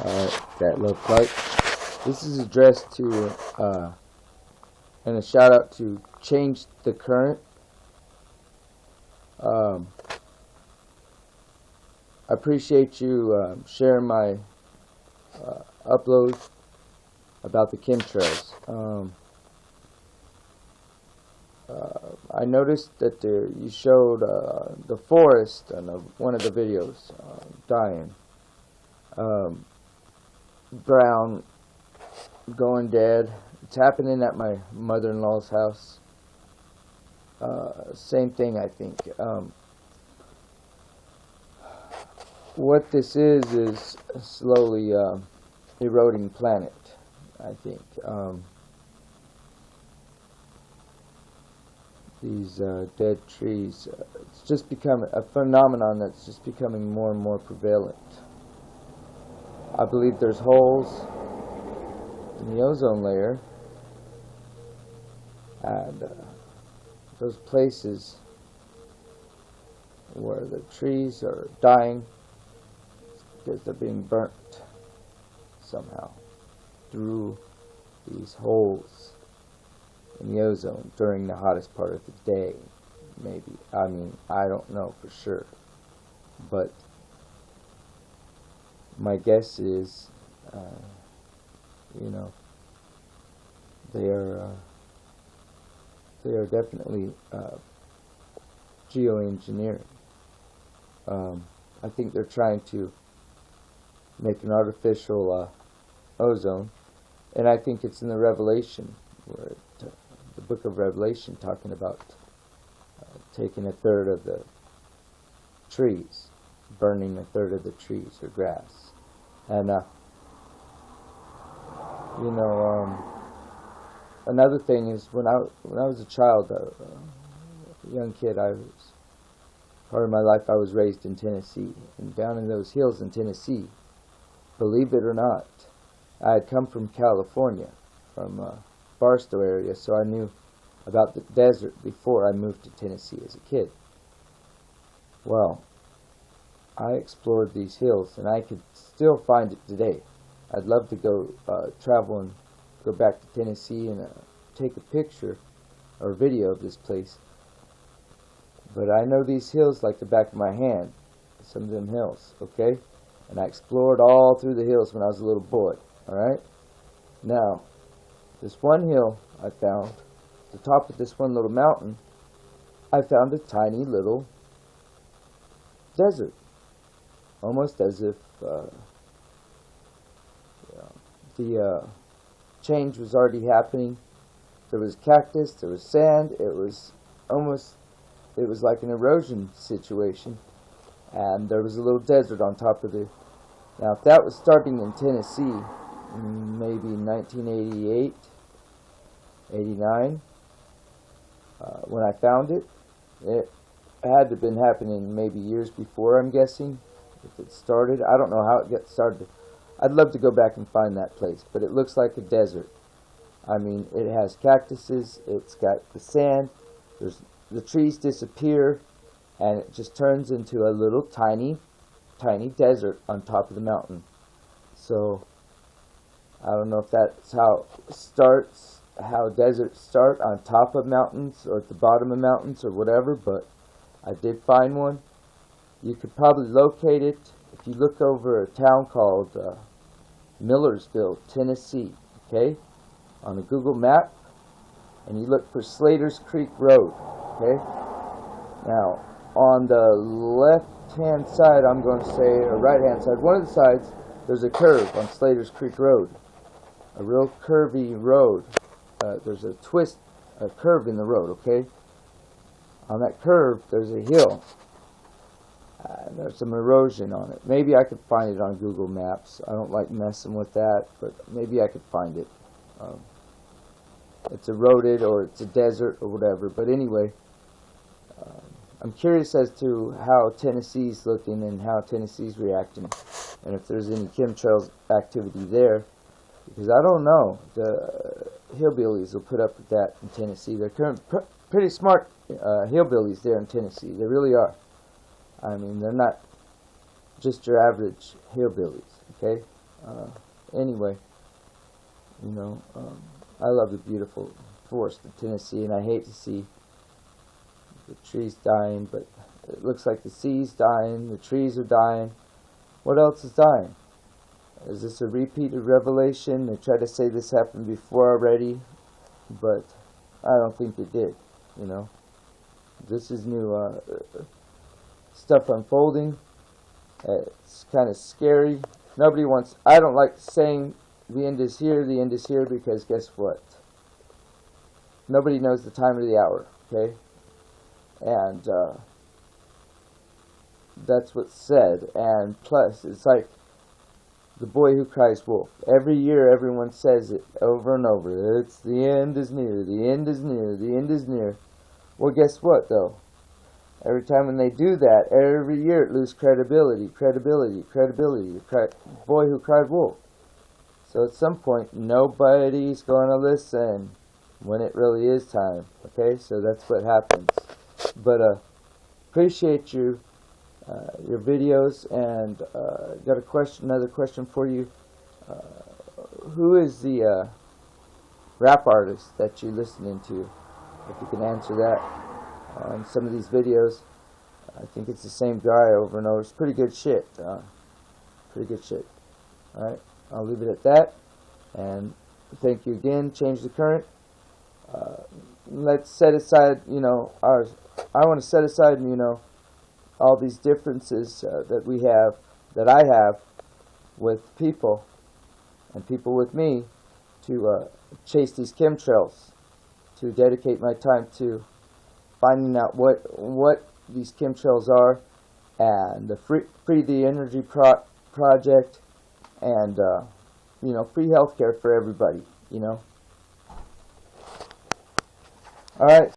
That little part. This is addressed to, and a shout out to Changethecurrent. I appreciate you sharing my uploads about the chemtrails. I noticed that you showed the forest in one of the videos dying. Brown going dead. It's happening at my mother-in-law's house. Same thing, I think. What this is slowly eroding planet, I think. These dead trees, it's just become a phenomenon that's just becoming more and more prevalent. I believe there's holes in the ozone layer, and those places where the trees are dying because they're being burnt somehow through these holes in the ozone during the hottest part of the day, maybe. I mean, I don't know for sure, but my guess is, they are definitely geoengineering. I think they're trying to make an artificial ozone, and I think it's in the Revelation, where the book of Revelation, talking about taking a third of the trees, burning a third of the trees or grass. And another thing is, when I was a child, a young kid, part of my life I was raised in Tennessee, and down in those hills in Tennessee, believe it or not, I had come from California, from Barstow area, so I knew about the desert before I moved to Tennessee as a kid. Well, I explored these hills, and I could still find it today. I'd love to go travel and go back to Tennessee and take a picture or video of this place. But I know these hills like the back of my hand, some of them hills, okay? And I explored all through the hills when I was a little boy, alright? Now, this one hill I found, the top of this one little mountain, I found a tiny little desert. Almost as if the change was already happening. There was cactus, there was sand, it was like an erosion situation, and there was a little desert on top of it. Now, if that was starting in Tennessee, maybe 1988, 89, when I found it, it had to have been happening maybe years before, I'm guessing, if it started. I don't know how it got started. I'd love to go back and find that place, but it looks like a desert. I mean, it has cactuses, it's got the sand, the trees disappear, and it just turns into a little tiny desert on top of the mountain. So, I don't know if that's how it starts, how deserts start, on top of mountains or at the bottom of mountains or whatever, but I did find one. You could probably locate it if you look over a town called Millersville, Tennessee, okay, on a Google map, and you look for Slater's Creek Road, okay. Now, on the left-hand side, I'm going to say, or right-hand side, one of the sides, there's a curve on Slater's Creek Road, a real curvy road. There's a twist, a curve in the road, okay. On that curve, there's a hill. There's some erosion on it. Maybe I could find it on Google Maps. I don't like messing with that, but maybe I could find it. It's eroded, or it's a desert, or whatever. But anyway, I'm curious as to how Tennessee's looking and how Tennessee's reacting, and if there's any chemtrails activity there, because I don't know. The hillbillies will put up with that in Tennessee. They're pretty smart hillbillies there in Tennessee. They really are. I mean, they're not just your average hillbillies, okay? Anyway, I love the beautiful forest of Tennessee, and I hate to see the trees dying, but it looks like the sea's dying, the trees are dying. What else is dying? Is this a repeated revelation? They try to say this happened before already, but I don't think it did, This is new stuff unfolding. It's kind of scary. I don't like saying the end is here, because guess what? Nobody knows the time of the hour, okay? And that's what's said. And plus, it's like the boy who cries wolf. Every year everyone says it over and over. It's the end is near, the end is near, the end is near. Well, guess what, though? Every time when they do that, every year it loses credibility. The boy who cried wolf. So at some point, nobody's going to listen when it really is time. Okay, so that's what happens. But appreciate your videos, and got another question for you. Who is the rap artist that you're listening to? If you can answer that on some of these videos. I think it's the same guy over and over. It's pretty good shit. Alright, I'll leave it at that. And thank you again, Changethecurrent. Let's set aside, I want to set aside, all these differences that I have with people, and people with me, to chase these chemtrails, to dedicate my time to finding out what these chemtrails are, and the free the energy project, and free healthcare for everybody. All right.